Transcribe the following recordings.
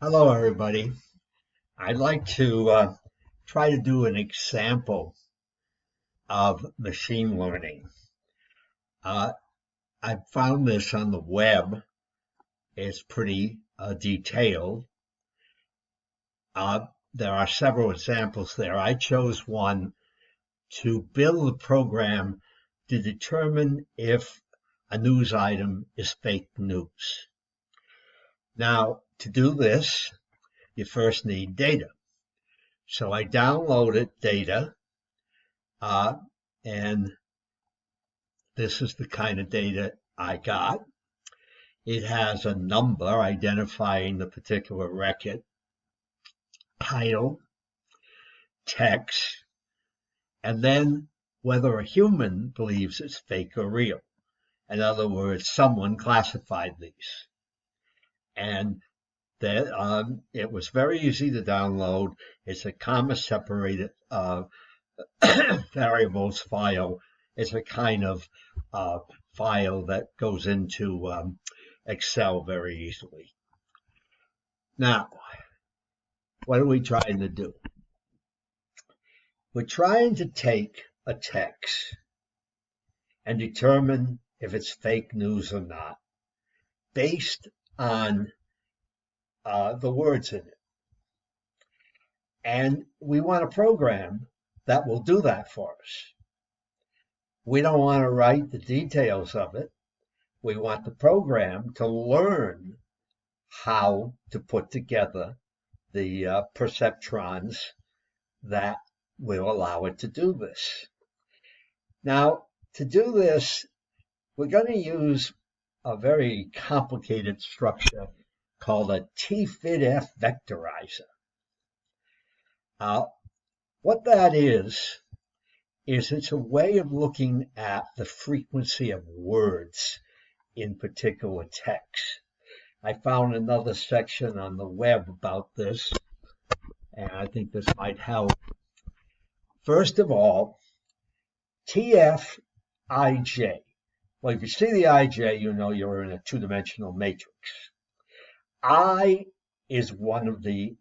Hello, everybody. I'd like to try to do an example of machine learning. Uh, I found this on the web. It's pretty detailed. Uh, there are several examples there. I chose one to build a program to determine if a news item is fake news. Now, to do this, you first need data. So I downloaded data. Uh, and this is the kind of data I got. It has a number identifying the particular record, title, text, and then whether a human believes it's fake or real. In other words, someone classified these. And it was very easy to download. It's a comma separated variables file. It's a kind of file that goes into Excel very easily. Now, what are we trying to do? We're trying to take a text and determine if it's fake news or not based on the words in it. And we want a program that will do that for us. We don't want to write the details of it. We want the program to learn how to put together the perceptrons that will allow it to do this. Now, to do this, we're going to use a very complicated structure called a tfidf vectorizer. What that is it's a way of looking at the frequency of words in particular text. I found another section on the web about this, and I think this might help. First of all, TF-IJ. Well, if you see the IJ, you know you're in a two-dimensional matrix. I is one of the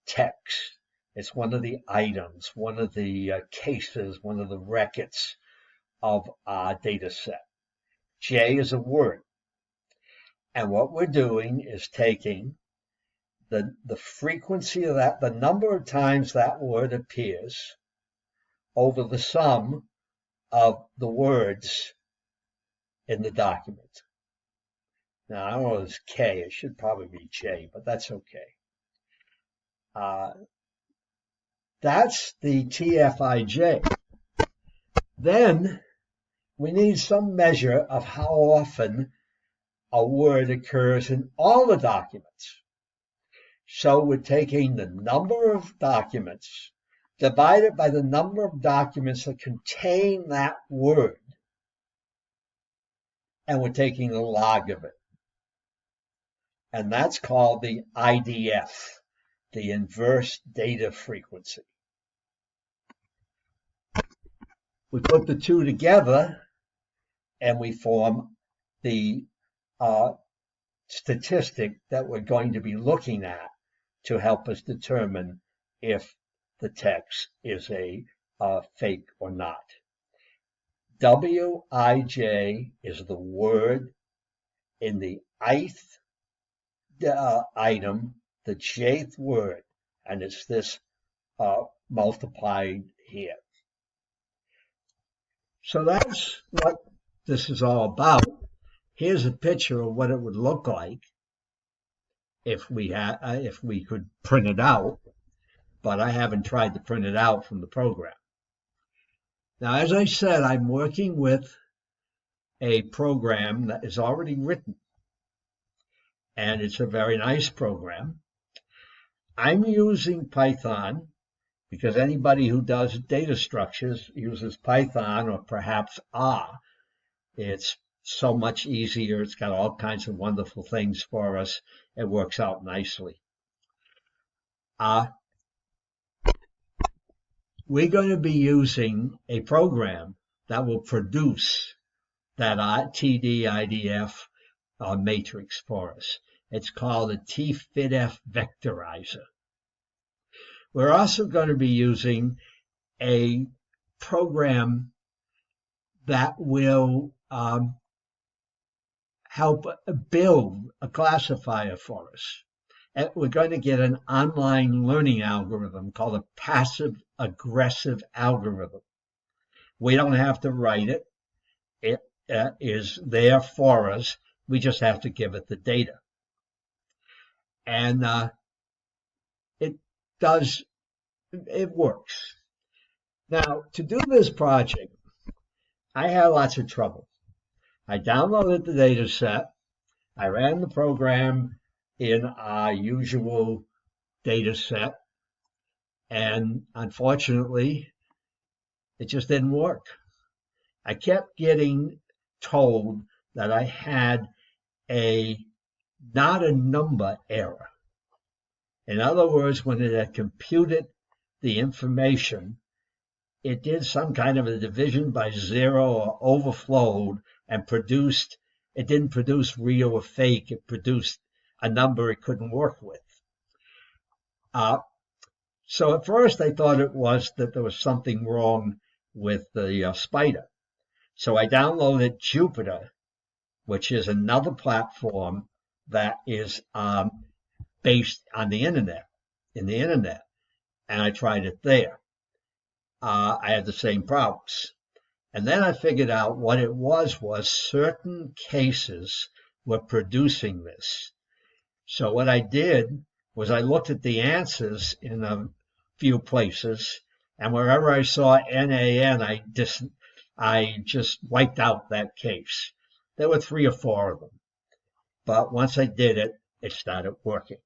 texts. It's one of the items, one of the cases, one of the records of our data set. J is a word. And what we're doing is taking the frequency of that, the number of times that word appears over the sum of the words in the document. Now, I don't know if it's K, it should probably be J, but that's okay. That's the TF-IJ. Then we need some measure of how often a word occurs in all the documents. So we're taking the number of documents divided by the number of documents that contain that word, and we're taking the log of it. And that's called the IDF, the inverse data frequency. We put the two together and we form the statistic that we're going to be looking at to help us determine if the text is a fake or not. WIJ is the word in the ith item, the jth word, and it's this multiplied here. So that's what this is all about. Here's a picture of what it would look like if we could print it out, but I haven't tried to print it out from the program. Now, as I said, I'm working with a program that is already written, and it's a very nice program. I'm using Python because anybody who does data structures uses Python or perhaps R. It's so much easier. It's got all kinds of wonderful things for us. It works out nicely. We're going to be using a program that will produce that TD-IDF matrix for us. It's called a tfidf vectorizer. We're also going to be using a program that will help build a classifier for us. And we're going to get an online learning algorithm called a passive-aggressive algorithm. We don't have to write it. It is there for us. We just have to give it the data. And it works. Now, to do this project, I had lots of trouble. I downloaded the data set. I ran the program in our usual data set. And unfortunately, it just didn't work. I kept getting told that I had not a number error. In other words, when it had computed the information, it did some kind of a division by zero or overflowed and it didn't produce real or fake. It produced a number it couldn't work with. So at first I thought it was that there was something wrong with the Spider. So I downloaded Jupyter, which is another platform that is based on the internet, and I tried it there. I had the same problems. And then I figured out what it was certain cases were producing this. So what I did was I looked at the answers in a few places, and wherever I saw NAN, I just wiped out that case. There were 3 or 4 of them. But once I did it, it started working.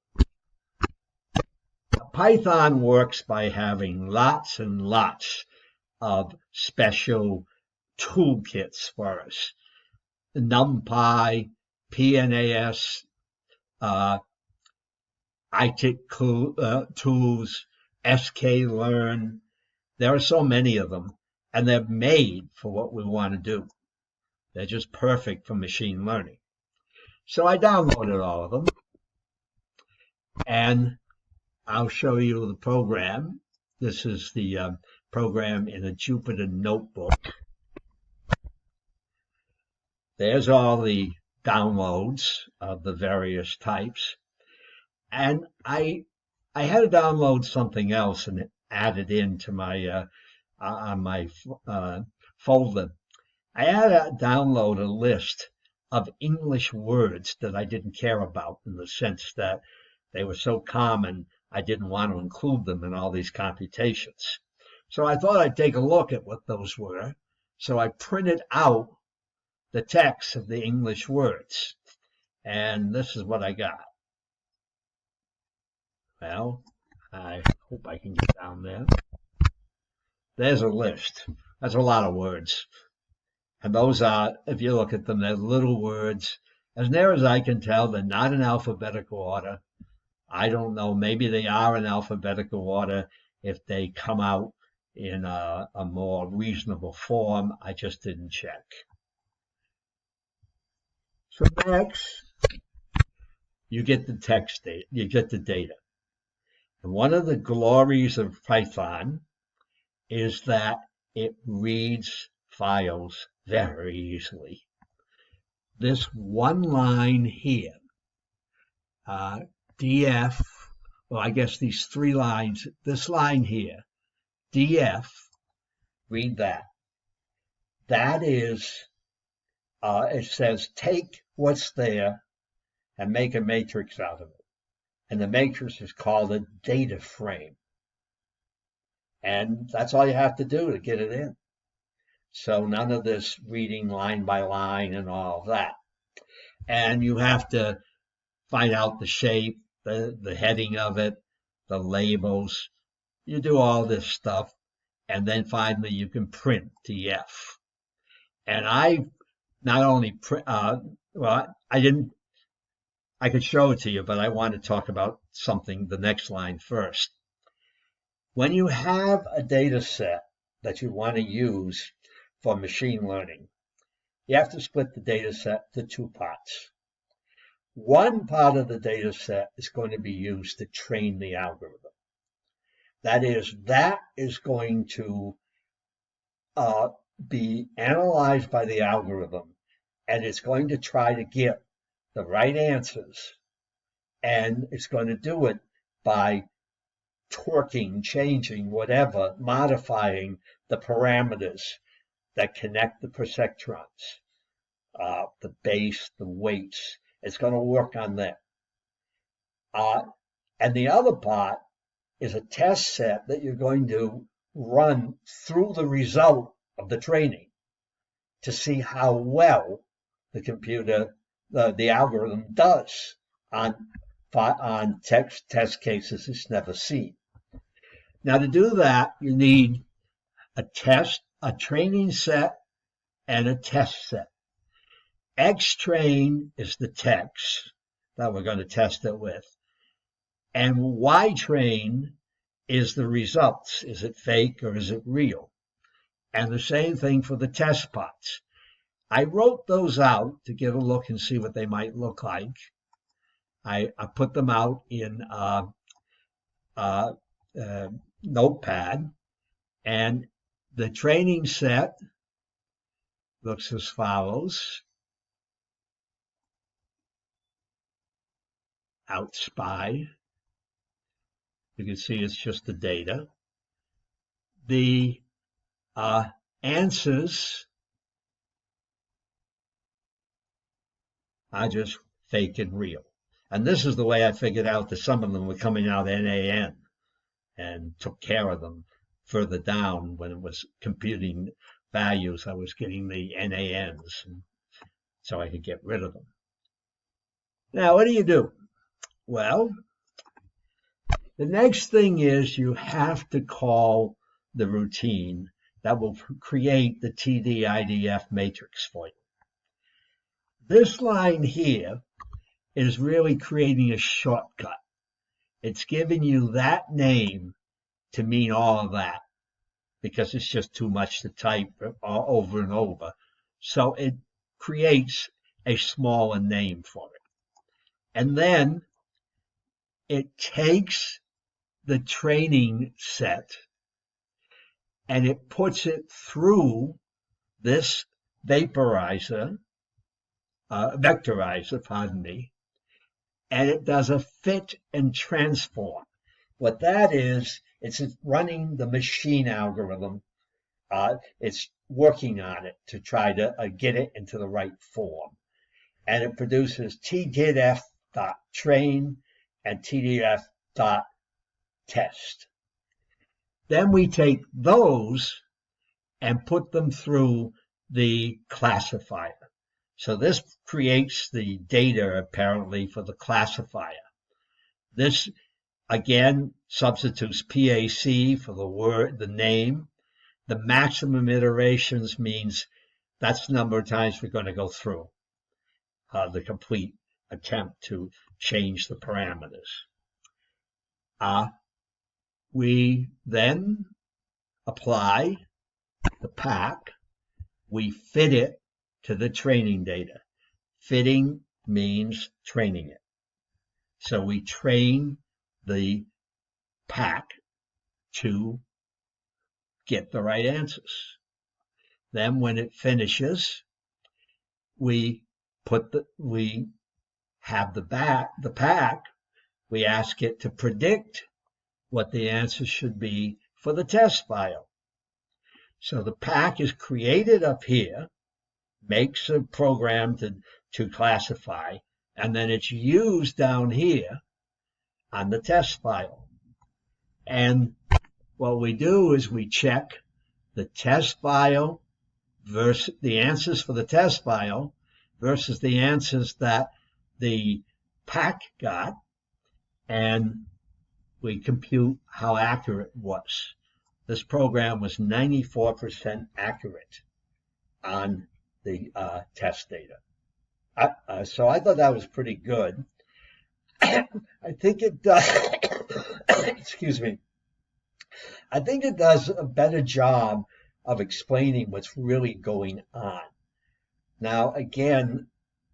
Python works by having lots and lots of special toolkits for us. NumPy, PNAS, ITIC tools, sklearn. There are so many of them, and they're made for what we want to do. They're just perfect for machine learning. So I downloaded all of them, and I'll show you the program. This is the program in a Jupyter notebook. There's all the downloads of the various types. And I had to download something else and add it into my folder. I had to download a list of English words that I didn't care about, in the sense that they were so common I didn't want to include them in all these computations. So I thought I'd take a look at what those were. So I printed out the text of the English words, and this is what I got. Well, I hope I can get down there. There's a list. That's a lot of words. And those are, if you look at them, they're little words. As near as I can tell, they're not in alphabetical order. I don't know, maybe they are in alphabetical order if they come out in a more reasonable form. I just didn't check. So next, you get the text data, you get the data. And one of the glories of Python is that it reads files very easily. This one line here, df, well, I guess these 3 lines, this line here, df, read that. That is, it says take what's there and make a matrix out of it. And the matrix is called a data frame. And that's all you have to do to get it in. So none of this reading line by line and all of that. And you have to find out the shape, the heading of it, the labels. You do all this stuff, and then finally you can print df. And I not only print, well, I could show it to you, but I want to talk about something, the next line first. When you have a data set that you want to use for machine learning, you have to split the data set to 2 parts. one part of the data set is going to be used to train the algorithm. That is going to be analyzed by the algorithm, and it's going to try to get the right answers, and it's going to do it by torquing, changing, whatever, modifying the parameters that connect the perceptrons, the base, the weights. It's going to work on that. And the other part is a test set that you're going to run through the result of the training to see how well the computer, the algorithm does on test cases it's never seen. Now, to do that, you need a training set, and a test set. X-train is the text that we're going to test it with, and Y-train is the results. Is it fake or is it real? And the same thing for the test pots. I wrote those out to get a look and see what they might look like. I put them out in Notepad, and the training set looks as follows. OutSpy. You can see it's just the data. The answers are just fake and real. And this is the way I figured out that some of them were coming out NaN, and took care of them further down when it was computing values. I was getting the NaNs, so I could get rid of them. Now, what do you do? Well, the next thing is you have to call the routine that will create the TD-IDF matrix for you. This line here is really creating a shortcut. It's giving you that name to mean all of that, because it's just too much to type over and over. So it creates a smaller name for it. And then it takes the training set and it puts it through this vectorizer, and it does a fit and transform. What that is, it's running the machine algorithm. It's working on it to try to get it into the right form. And it produces tdf.train and tdf.test. Then we take those and put them through the classifier. So this creates the data, apparently, for the classifier. This, again, substitutes PAC for the word, the name. The maximum iterations means that's the number of times we're going to go through the complete attempt to change the parameters. We then apply the PAC. We fit it to the training data. Fitting means training it. So we train the PAC to get the right answers. Then when it finishes, we have the PAC, we ask it to predict what the answer should be for the test file. So the PAC is created up here, makes a program to classify, and then it's used down here on the test file. And what we do is we check the test file versus the answers for the test file versus the answers that the PAC got, and we compute how accurate it was. This program was 94% accurate on the test data. So I thought that was pretty good. I think it does, excuse me, I think it does a better job of explaining what's really going on. Now, again,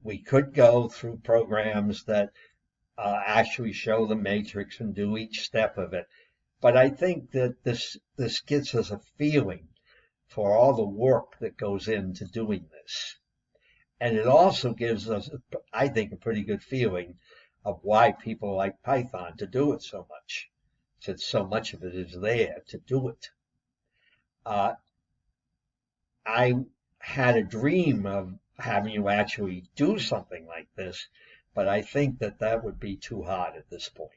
We could go through programs that actually show the matrix and do each step of it. But I think that this gives us a feeling for all the work that goes into doing this. And it also gives us, I think, a pretty good feeling of why people like Python to do it so much, since so much of it is there to do it. I had a dream of having you actually do something like this, but I think that that would be too hard at this point,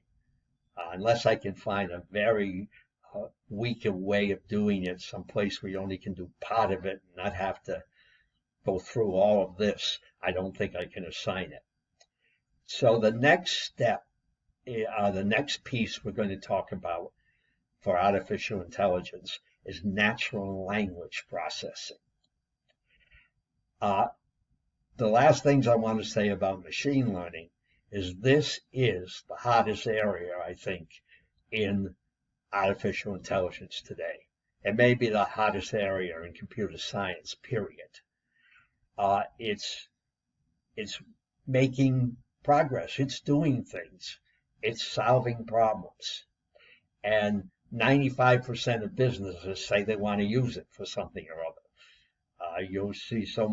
unless I can find a very weaker way of doing it, someplace where you only can do part of it and not have to go through all of this. I don't think I can assign it. So the next step, the next piece we're going to talk about for artificial intelligence is natural language processing. The last things I want to say about machine learning is this is the hottest area, I think, in artificial intelligence today. It may be the hottest area in computer science, period. It's making progress. It's doing things. It's solving problems. And 95% of businesses say they want to use it for something or other. You'll see so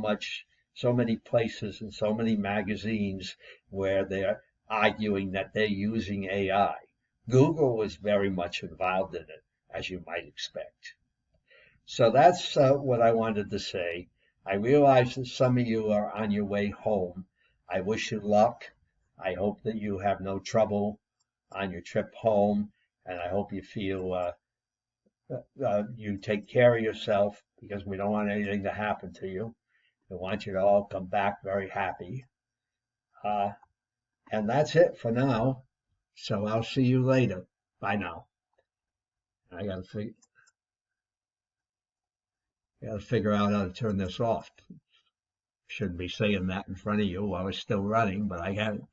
many places and so many magazines where they're arguing that they're using AI. Google is very much involved in it, as you might expect. So that's what I wanted to say. I realize that some of you are on your way home. I wish you luck. I hope that you have no trouble on your trip home, and I hope you feel you take care of yourself, because we don't want anything to happen to you. We want you to all come back very happy. And that's it for now. So I'll see you later. Bye now. I gotta figure out how to turn this off. Shouldn't be saying that in front of you while it's still running, but I haven't.